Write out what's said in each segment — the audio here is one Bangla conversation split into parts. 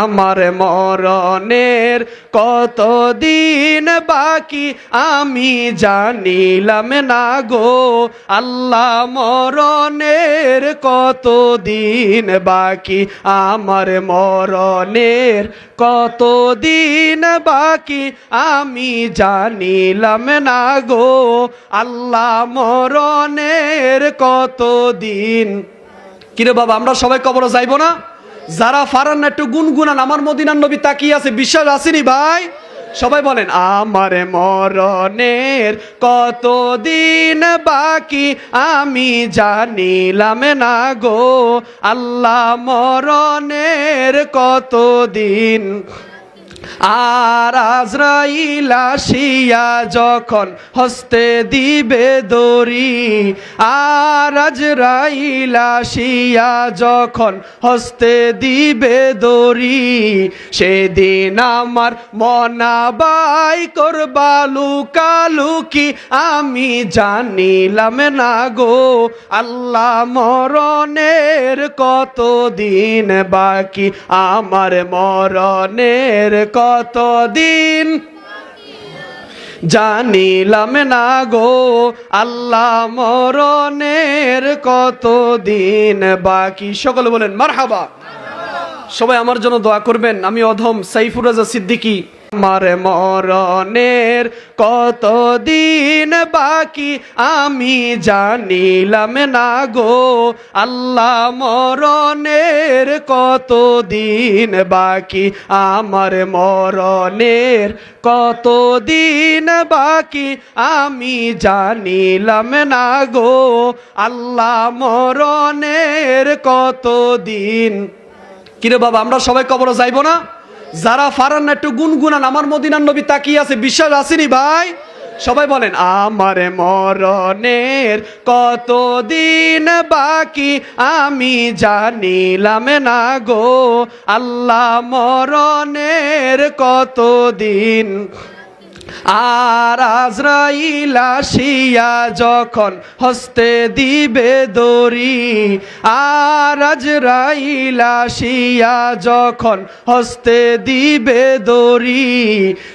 আমার মরণের কতদিন বাকি আমি জানিলাম না গো আল্লাহ মরণের কতদিন বাকি আমার মরণের কতদিন বাকি আমি জানিলাম না গো আল্লাহ মরণের কতদিন। কিরে বাবা, আমরা সবাই কবরে যাইবো না? যারা ফারান না একটু গুনগুনান, আমার মদিনার নবী তাকিয়ে আছে, বিশ্বাস আসেনি ভাই? সবাই বলেন, আমার মরণের কতদিন বাকি আমি জানিলাম না গো আল্লাহ মরণের কতদিন। আর আজরাইল আসিয়া যখন হস্তে দিবে দড়ি, আর আজরাইল আসিয়া যখন হস্তে দিবে দড়ি, সেদিন আমার মনাবাই করবা লুকালুকি আমি জানিলাম না গো আল্লাহ মরণের কতদিন বাকি আমার মরণের কতদিন জানিলাম না গো আল্লাহ মরণের কতদিন বাকি। সকলে বলেন মারহাবা। সবাই আমার জন্য দোয়া করবেন। আমি অধম সাইফুর রাজা সিদ্দিকী। আমার মরণের কতদিন বাকি আমি জানিলাম না গো আল্লাহ মরণের কতদিন বাকি আমার মরণের কতদিন বাকি আমি জানিলাম না গো আল্লাহ মরণের কতদিন। কিরে বাবা, আমরা সবাই কবরে যাইবো না? যারা ফারান না একটু গুনগুনান, আমার মদিনার নবী তাকিয়ে আছে, বিশ্বাস আসেনি ভাই? সবাই বলেন, আমার মরণের কতদিন বাকি আমি জানিলাম না গো আল্লাহ মরণের কতদিন। আর আজরাইল আসিয়া যখন হস্তে দিবে দড়ি, আর আজরাইল আসিয়া যখন হস্তে দিবে দড়ি,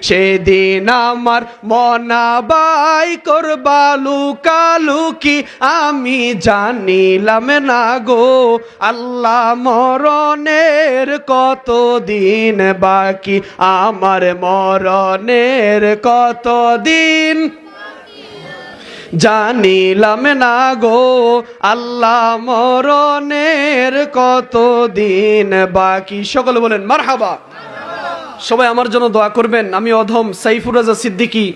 সেদিন আমার মনাবাই করবা লুকালুকি আমি জানিলাম না গো আল্লাহ মরণের কতদিন বাকি আমার মরণের কতদিন জানিলাম না গো আল্লাহ মরণের কতদিন বাকি। সকলে বলেন মারহাবা। সবাই আমার জন্য দোয়া করবেন। আমি অধম সাইফুর রাজা সিদ্দিকী।